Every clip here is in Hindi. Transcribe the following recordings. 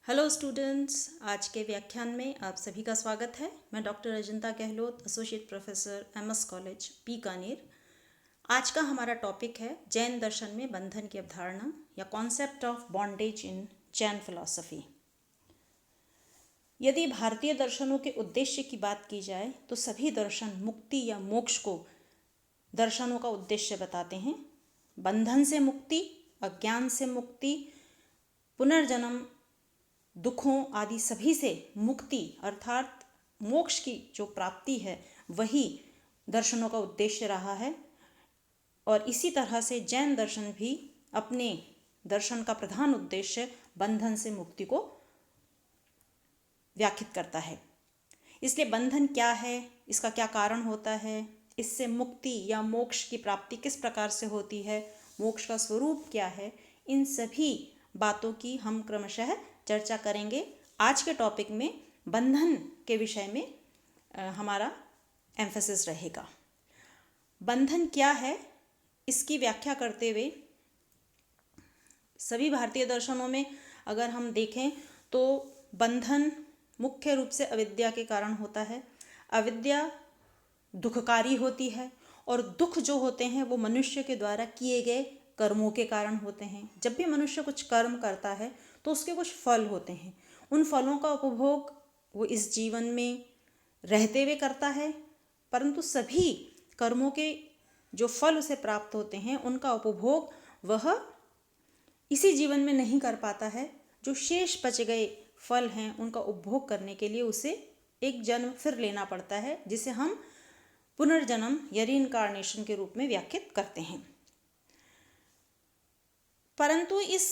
हेलो स्टूडेंट्स, आज के व्याख्यान में आप सभी का स्वागत है। मैं doctor Ajanta Gehlot, associate professor MS college Bikaner. आज का हमारा टॉपिक है जैन दर्शन में बंधन की अवधारणा या concept of bondage in Jain philosophy. यदि भारतीय दर्शनों के उद्देश्य की बात की जाए तो सभी दर्शन मुक्ति या मोक्ष को दर्शनों का उद्देश्य बताते हैं। बंधन से मुक्ति, अज्ञान से मुक्ति, पुनर्जन्म, दुखों आदि सभी से मुक्ति अर्थात मोक्ष की जो प्राप्ति है वही दर्शनों का उद्देश्य रहा है। और इसी तरह से जैन दर्शन भी अपने दर्शन का प्रधान उद्देश्य बंधन से मुक्ति को व्याख्यात करता है। इसलिए बंधन क्या है, इसका क्या कारण होता है, इससे मुक्ति या मोक्ष की प्राप्ति किस प्रकार से होती है, मोक्ष का स्वरूप क्या है, इन सभी बातों की हम क्रमशः चर्चा करेंगे। आज के टॉपिक में बंधन के विषय में हमारा एम्फेसिस रहेगा। बंधन क्या है, इसकी व्याख्या करते हुए सभी भारतीय दर्शनों में अगर हम देखें तो बंधन मुख्य रूप से अविद्या के कारण होता है। अविद्या दुखकारी होती है और दुख जो होते हैं वो मनुष्य के द्वारा किए गए कर्मों के कारण होते हैं। जब भी मनुष्य कुछ कर्म करता है तो उसके कुछ फल होते हैं। उन फलों का उपभोग वो इस जीवन में रहते हुए करता है, परंतु सभी कर्मों के जो फल उसे प्राप्त होते हैं उनका उपभोग वह इसी जीवन में नहीं कर पाता है। जो शेष बच गए फल हैं उनका उपभोग करने के लिए उसे एक जन्म फिर लेना पड़ता है, जिसे हम पुनर्जन्म या रीइंकार्नेशन के रूप में व्याख्यात करते हैं। परंतु इस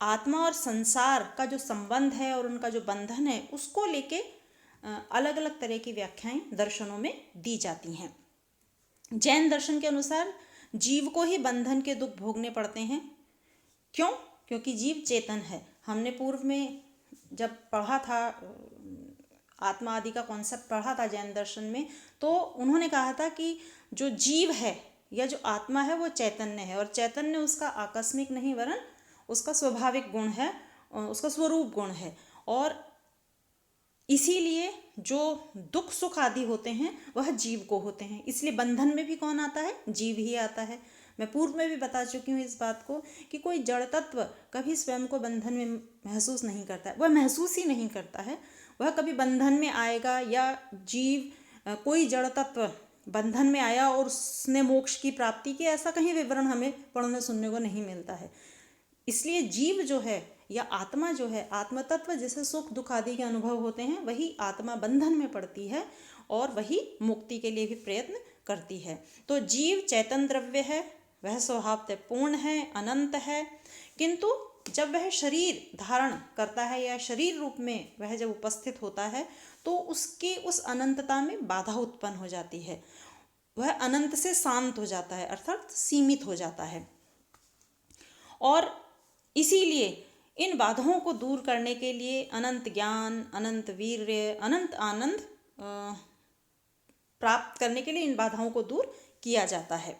आत्मा और संसार का जो संबंध है और उनका जो बंधन है उसको लेके अलग अलग तरह की व्याख्याएं दर्शनों में दी जाती हैं। जैन दर्शन के अनुसार जीव को ही बंधन के दुख भोगने पड़ते हैं। क्यों? क्योंकि जीव चेतन है। हमने पूर्व में जब पढ़ा था, आत्मा आदि का कॉन्सेप्ट पढ़ा था जैन दर्शन में, तो उन्होंने कहा था कि जो जीव है या जो आत्मा है वो चैतन्य है, और चैतन्य उसका आकस्मिक नहीं वरन उसका स्वाभाविक गुण है, उसका स्वरूप गुण है। और इसीलिए जो दुख सुख आदि होते हैं वह जीव को होते हैं। इसलिए बंधन में भी कौन आता है? जीव ही आता है। मैं पूर्व में भी बता चुकी हूँ इस बात को कि कोई जड़ तत्व कभी स्वयं को बंधन में महसूस नहीं करता है, वह महसूस ही नहीं करता है। वह कभी बंधन में आएगा या जीव कोई जड़ तत्व बंधन में आया और उसने मोक्ष की प्राप्ति की, ऐसा कहीं विवरण हमें पढ़ने सुनने को नहीं मिलता है। इसलिए जीव जो है या आत्मा जो है, आत्म तत्व जिसे सुख दुख आदि के अनुभव होते हैं, वही आत्मा बंधन में पड़ती है और वही मुक्ति के लिए भी प्रयत्न करती है। तो जीव चैतन द्रव्य है, वह स्वभावतः पूर्ण है, अनंत है, किंतु जब वह शरीर धारण करता है या शरीर रूप में वह जब उपस्थित होता है तो उसकी उस अनंतता में बाधा उत्पन्न हो जाती है। वह अनंत से शांत हो जाता है, अर्थात सीमित हो जाता है। और इसीलिए इन बाधाओं को दूर करने के लिए अनंत ज्ञान, अनंत वीर्य, अनंत आनंद प्राप्त करने के लिए इन बाधाओं को दूर किया जाता है।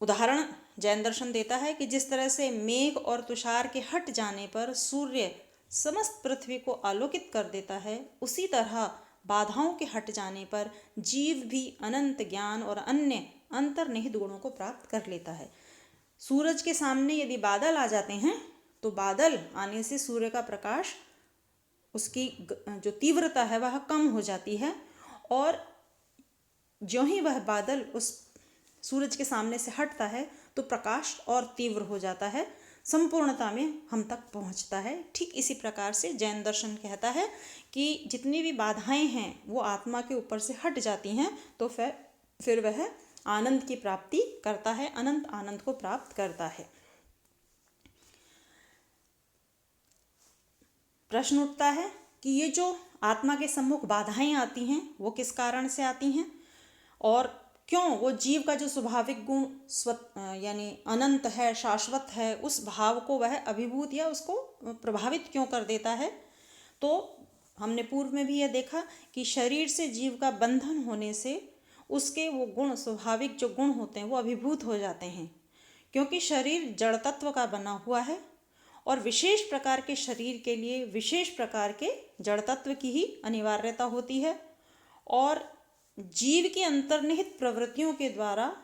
उदाहरण जैन दर्शन देता है कि जिस तरह से मेघ और तुषार के हट जाने पर सूर्य समस्त पृथ्वी को आलोकित कर देता है, उसी तरह बाधाओं के हट जाने पर जीव भी अनंत ज्ञान और अन्य अंतर्निहित गुणों को प्राप्त कर लेता है। सूरज के सामने यदि बादल आ जाते हैं तो बादल आने से सूर्य का प्रकाश, उसकी जो तीव्रता है वह कम हो जाती है, और ज्यों ही वह बादल उस सूरज के सामने से हटता है तो प्रकाश और तीव्र हो जाता है, संपूर्णता में हम तक पहुंचता है। ठीक इसी प्रकार से जैन दर्शन कहता है कि जितनी भी बाधाएं हैं वो आत्मा के ऊपर से हट जाती हैं तो फिर वह आनंद की प्राप्ति करता है, अनंत आनंद को प्राप्त करता है। प्रश्न उठता है कि ये जो आत्मा के सम्मुख बाधाएं आती हैं वो किस कारण से आती हैं, और क्यों वो जीव का जो स्वाभाविक गुण यानी अनंत है, शाश्वत है, उस भाव को वह अभिभूत या उसको प्रभावित क्यों कर देता है। तो हमने पूर्व में भी यह देखा कि शरीर से जीव का बंधन होने से उसके वो गुण, स्वाभाविक जो गुण होते हैं वो अभिभूत हो जाते हैं, क्योंकि शरीर जड़ तत्व का बना हुआ है और विशेष प्रकार के शरीर के लिए विशेष प्रकार के जड़ तत्व की ही अनिवार्यता होती है। और जीव की अंतर्निहित प्रवृत्तियों के द्वारा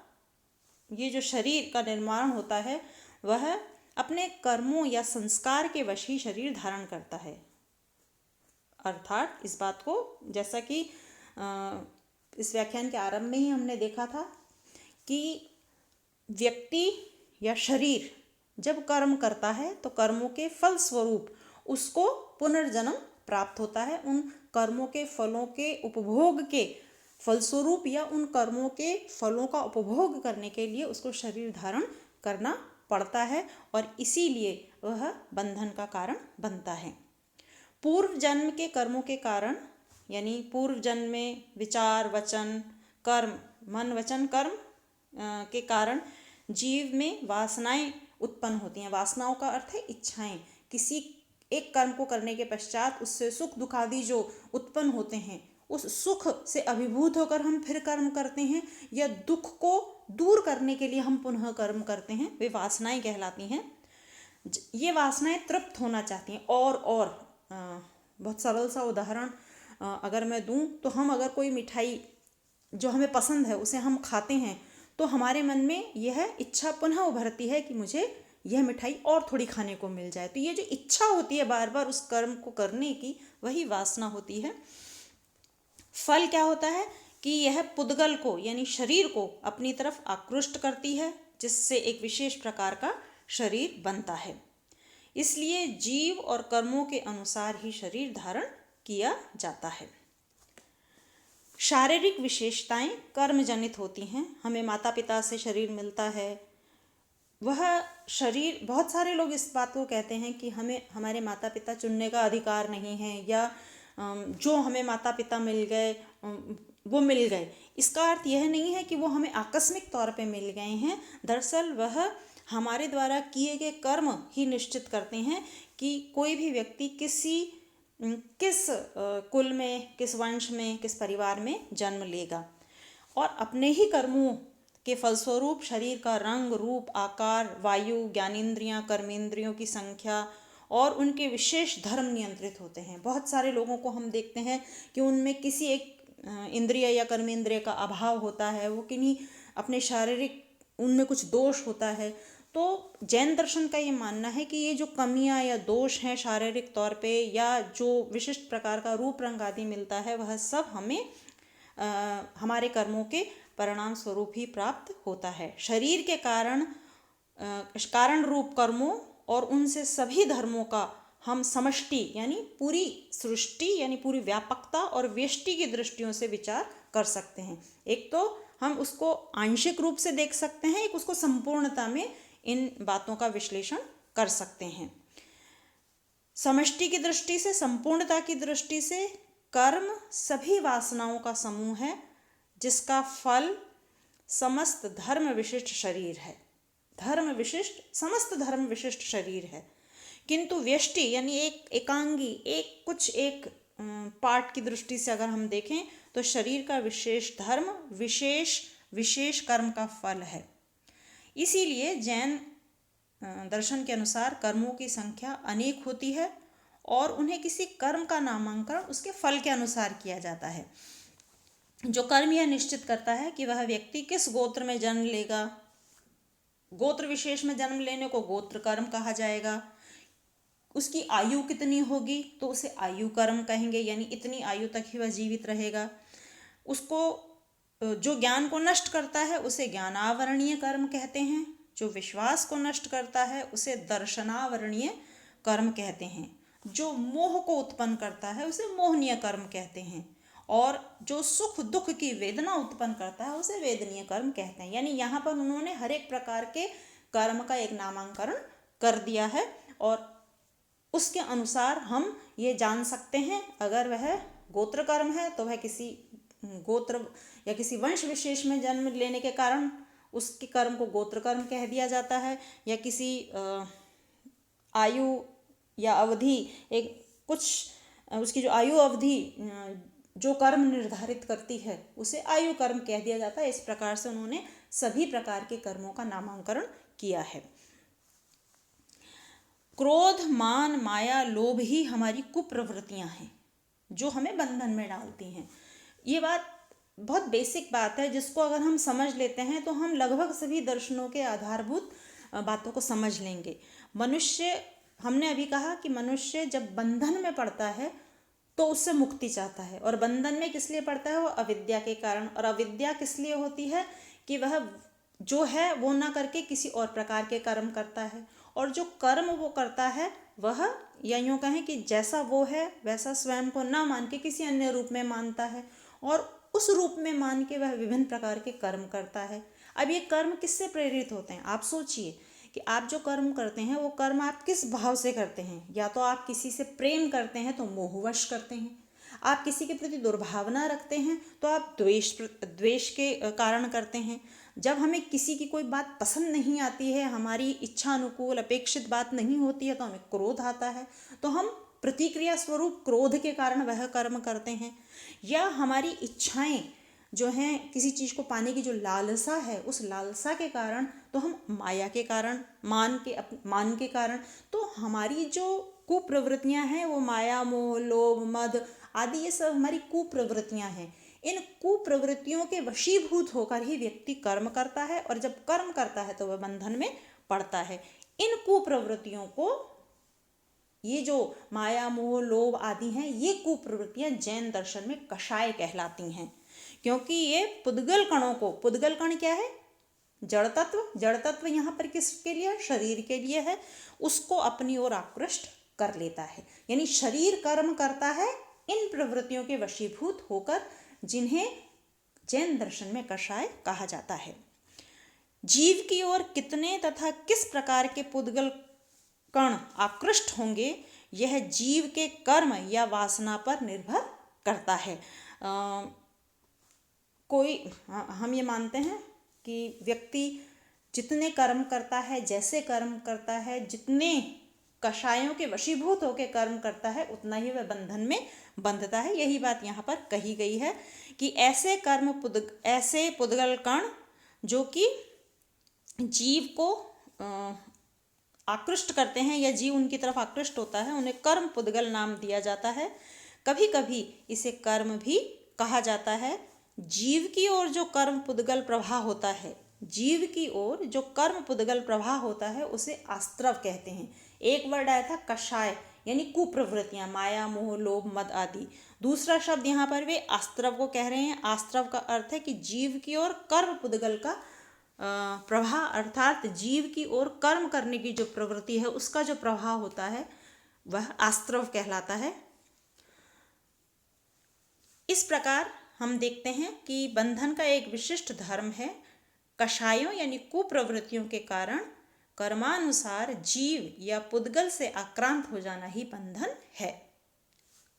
ये जो शरीर का निर्माण होता है वह अपने कर्मों या संस्कार के वश ही शरीर धारण करता है। अर्थात इस बात को, जैसा कि इस व्याख्यान के आरंभ में ही हमने देखा था कि व्यक्ति या शरीर जब कर्म करता है तो कर्मों के फल स्वरूप उसको पुनर्जन्म प्राप्त होता है। उन कर्मों के फलों के उपभोग के फलस्वरूप या उन कर्मों के फलों का उपभोग करने के लिए उसको शरीर धारण करना पड़ता है और इसीलिए वह बंधन का कारण बनता है। पूर्व जन्म के कर्मों के कारण, यानी पूर्व जन्म में विचार वचन कर्म, मन वचन कर्म के कारण जीव में वासनाएं उत्पन्न होती हैं। वासनाओं का अर्थ है इच्छाएं। किसी एक कर्म को करने के पश्चात उससे सुख दुख आदि जो उत्पन्न होते हैं, उस सुख से अभिभूत होकर हम फिर कर्म करते हैं या दुख को दूर करने के लिए हम पुनः कर्म करते हैं, वे वासनाएं कहलाती हैं। ये वासनाएं तृप्त होना चाहती हैं और बहुत सरल सा उदाहरण अगर मैं दूं तो हम अगर कोई मिठाई जो हमें पसंद है उसे हम खाते हैं तो हमारे मन में यह इच्छा पुनः उभरती है कि मुझे यह मिठाई और थोड़ी खाने को मिल जाए। तो ये जो इच्छा होती है बार बार उस कर्म को करने की, वही वासना होती है। फल क्या होता है कि यह पुद्गल को यानी शरीर को अपनी तरफ आकृष्ट करती है, जिससे एक विशेष प्रकार का शरीर बनता है। इसलिए जीव और कर्मों के अनुसार ही शरीर धारण किया जाता है। शारीरिक विशेषताएं कर्म जनित होती हैं। हमें माता पिता से शरीर मिलता है, वह शरीर, बहुत सारे लोग इस बात को कहते हैं कि हमें हमारे माता पिता चुनने का अधिकार नहीं है या जो हमें माता पिता मिल गए वो मिल गए। इसका अर्थ यह नहीं है कि वो हमें आकस्मिक तौर पे मिल गए हैं। दरअसल वह हमारे द्वारा किए गए कर्म ही निश्चित करते हैं कि कोई भी व्यक्ति किस कुल में, किस वंश में, किस परिवार में जन्म लेगा। और अपने ही कर्मों के फलस्वरूप शरीर का रंग, रूप, आकार, वायु, ज्ञानेंद्रियां, कर्मेंद्रियों की संख्या और उनके विशेष धर्म नियंत्रित होते हैं। बहुत सारे लोगों को हम देखते हैं कि उनमें किसी एक इंद्रिय या कर्मेंद्रिय का अभाव होता है, वो किन्हीं अपने शारीरिक उनमें कुछ दोष होता है। तो जैन दर्शन का ये मानना है कि ये जो कमियां या दोष हैं शारीरिक तौर पे या जो विशिष्ट प्रकार का रूप रंग आदि मिलता है, वह सब हमें हमारे कर्मों के परिणाम स्वरूप ही प्राप्त होता है। शरीर के कारण रूप कर्मों और उनसे सभी धर्मों का हम समष्टि यानी पूरी सृष्टि यानी पूरी व्यापकता और व्यष्टि की दृष्टियों से विचार कर सकते हैं। एक तो हम उसको आंशिक रूप से देख सकते हैं, एक उसको संपूर्णता में इन बातों का विश्लेषण कर सकते हैं। समष्टि की दृष्टि से, संपूर्णता की दृष्टि से कर्म सभी वासनाओं का समूह है जिसका फल समस्त धर्म विशिष्ट शरीर है। समस्त धर्म विशिष्ट शरीर है। किंतु व्यष्टि यानी एक एकांगी, एक पार्ट की दृष्टि से अगर हम देखें तो शरीर का विशेष धर्म विशेष कर्म का फल है। इसीलिए जैन दर्शन के अनुसार कर्मों की संख्या अनेक होती है और उन्हें किसी कर्म का नामांकन उसके फल के अनुसार किया जाता है। जो कर्म यह निश्चित करता है कि वह व्यक्ति किस गोत्र में जन्म लेगा। गोत्र विशेष में जन्म लेने को गोत्र कर्म कहा जाएगा। उसकी आयु कितनी होगी तो उसे आयु कर्म कहेंगे, यानी इतनी आयु तक ही वह जीवित रहेगा। उसको जो ज्ञान को नष्ट करता है उसे ज्ञानावरणीय कर्म कहते हैं। जो विश्वास को नष्ट करता है उसे दर्शनावरणीय कर्म कहते हैं। जो मोह को उत्पन्न करता है उसे मोहनीय कर्म कहते हैं। और जो सुख दुख की वेदना उत्पन्न करता है उसे वेदनीय कर्म कहते हैं। यानी यहाँ पर उन्होंने हर एक प्रकार के कर्म का एक नामांकन कर दिया है और उसके अनुसार हम ये जान सकते हैं अगर वह गोत्र कर्म है तो वह किसी गोत्र या किसी वंश विशेष में जन्म लेने के कारण उसके कर्म को गोत्र कर्म कह दिया जाता है, या किसी आयु या अवधि उसकी जो आयु अवधि जो कर्म निर्धारित करती है उसे आयु कर्म कह दिया जाता है। इस प्रकार से उन्होंने सभी प्रकार के कर्मों का नामांकन किया है। क्रोध, मान, माया, लोभ ही हमारी कुप्रवृत्तियां हैं जो हमें बंधन में डालती हैं। ये बात बहुत बेसिक बात है, जिसको अगर हम समझ लेते हैं तो हम लगभग सभी दर्शनों के आधारभूत बातों को समझ लेंगे। मनुष्य, हमने अभी कहा कि मनुष्य जब बंधन में पड़ता है तो उससे मुक्ति चाहता है, और बंधन में किस लिए पड़ता है? वो अविद्या के कारण। और अविद्या किस लिए होती है? कि वह जो है वो ना करके किसी और प्रकार के कर्म करता है, और जो कर्म वो करता है वह, या यूँ कहें कि जैसा वो है वैसा स्वयं को ना मान के किसी अन्य रूप में मानता है, और उस रूप में मान के वह विभिन्न प्रकार के कर्म करता है। अब ये कर्म किससे प्रेरित होते हैं? आप सोचिए कि आप जो कर्म करते हैं वो कर्म आप किस भाव से करते हैं। या तो आप किसी से प्रेम करते हैं तो मोहवश करते हैं, आप किसी के प्रति दुर्भावना रखते हैं तो आप द्वेष के कारण करते हैं। जब हमें किसी की कोई बात पसंद नहीं आती है, हमारी इच्छा अनुकूल अपेक्षित बात नहीं होती है, तो हमें क्रोध आता है, तो हम प्रतिक्रिया स्वरूप क्रोध के कारण वह कर्म करते हैं। या हमारी इच्छाएं जो हैं, किसी चीज़ को पाने की जो लालसा है, उस लालसा के कारण, तो हम माया के कारण, मान के कारण, तो हमारी जो कुप्रवृत्तियां हैं वो माया, मोह, लोभ, मद आदि, ये सब हमारी कुप्रवृत्तियां हैं। इन कुप्रवृत्तियों के वशीभूत होकर ही व्यक्ति कर्म करता है, और जब कर्म करता है तो वह बंधन में पड़ता है। इन कुप्रवृत्तियों को, ये जो माया, मोह, लोभ आदि हैं, ये कुप्रवृत्तियां जैन दर्शन में कषाय कहलाती हैं, क्योंकि ये पुद्गल कणों को, पुद्गल कण क्या है? जड़ तत्व। जड़ तत्व यहाँ पर किसके लिए? शरीर के लिए है। उसको अपनी ओर आकृष्ट कर लेता है, यानी शरीर कर्म करता है इन प्रवृत्तियों के वशीभूत होकर, जिन्हें जैन दर्शन में कषाय कहा जाता है। जीव की ओर कितने तथा किस प्रकार के पुद्गल कण आकृष्ट होंगे, यह जीव के कर्म या वासना पर निर्भर करता है। हम ये मानते हैं कि व्यक्ति जितने कर्म करता है, जैसे कर्म करता है, जितने कषायों के वशीभूत होकर कर्म करता है, उतना ही वह बंधन में बंधता है। यही बात यहाँ पर कही गई है कि ऐसे पुद्गल कण जो कि जीव को आकृष्ट करते हैं, या जीव उनकी तरफ आकृष्ट होता है, उन्हें कर्म पुद्गल नाम दिया जाता है। कभी कभी इसे कर्म भी कहा जाता है। जीव की ओर जो कर्म पुद्गल प्रवाह होता है, जीव की ओर जो कर्म पुद्गल प्रवाह होता है, उसे आस्त्रव कहते हैं। एक वर्ड आया था कषाय, यानी कुप्रवृत्तियां, माया, मोह, लोभ, मद आदि। दूसरा शब्द यहाँ पर वे आस्त्रव को कह रहे हैं। आस्त्रव का अर्थ है कि जीव की ओर कर्म पुद्गल का प्रवाह, अर्थात जीव की ओर कर्म करने की जो प्रवृत्ति है उसका जो प्रवाह होता है वह आस्त्रव कहलाता है। इस प्रकार हम देखते हैं कि बंधन का एक विशिष्ट धर्म है। कषायों यानी कुप्रवृत्तियों के कारण कर्मानुसार जीव या पुद्गल से आक्रांत हो जाना ही बंधन है।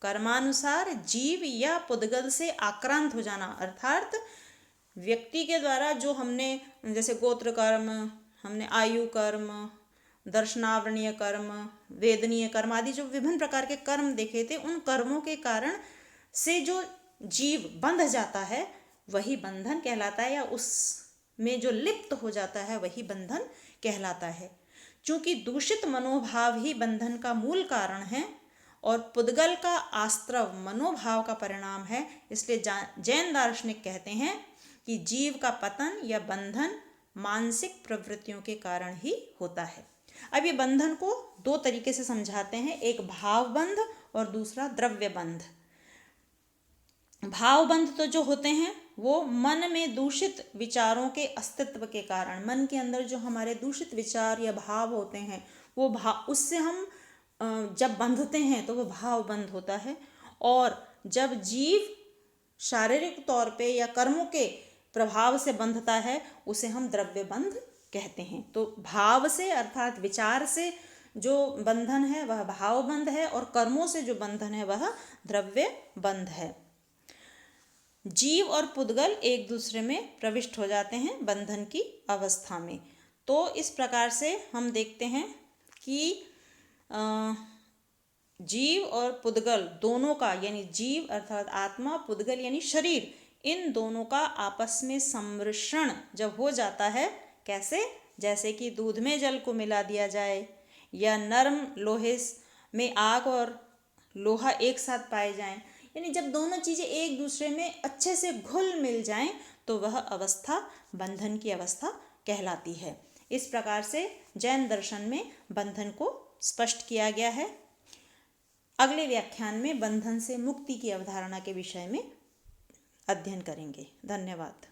कर्मानुसार जीव या पुद्गल से आक्रांत हो जाना, अर्थात व्यक्ति के द्वारा जो हमने, जैसे गोत्र कर्म, हमने आयु कर्म, दर्शनावरणीय कर्म, वेदनीय कर्म आदि जो विभिन्न प्रकार के कर्म देखे थे, उन कर्मों के कारण से जो जीव बंध जाता है वही बंधन कहलाता है, या उसमें जो लिप्त हो जाता है वही बंधन कहलाता है। चूंकि दूषित मनोभाव ही बंधन का मूल कारण है और पुद्गल का आस्त्रव मनोभाव का परिणाम है, इसलिए जैन दार्शनिक कहते हैं कि जीव का पतन या बंधन मानसिक प्रवृत्तियों के कारण ही होता है। अब ये बंधन को दो तरीके से समझाते हैं, एक भावबंध और दूसरा द्रव्यबंध। भावबंध तो जो होते हैं वो मन में दूषित विचारों के अस्तित्व के कारण, मन के अंदर जो हमारे दूषित विचार या भाव होते हैं वो उससे हम जब बंधते हैं तो वो भावबंध होता है। और जब जीव शारीरिक तौर पे या कर्मों के प्रभाव से बंधता है उसे हम द्रव्यबंध कहते हैं। तो भाव से अर्थात विचार से जो बंधन है वह भावबंध है, और कर्मों से जो बंधन है वह द्रव्यबंध है। जीव और पुद्गल एक दूसरे में प्रविष्ट हो जाते हैं बंधन की अवस्था में। तो इस प्रकार से हम देखते हैं कि जीव और पुद्गल दोनों का, यानी जीव अर्थात आत्मा, पुद्गल यानी शरीर, इन दोनों का आपस में सम्मिश्रण जब हो जाता है, कैसे? जैसे कि दूध में जल को मिला दिया जाए, या नरम लोहे में आग और लोहा एक साथ पाए जाएं, यानी जब दोनों चीज़ें एक दूसरे में अच्छे से घुल मिल जाएं तो वह अवस्था बंधन की अवस्था कहलाती है। इस प्रकार से जैन दर्शन में बंधन को स्पष्ट किया गया है। अगले व्याख्यान में बंधन से मुक्ति की अवधारणा के विषय में अध्ययन करेंगे। धन्यवाद।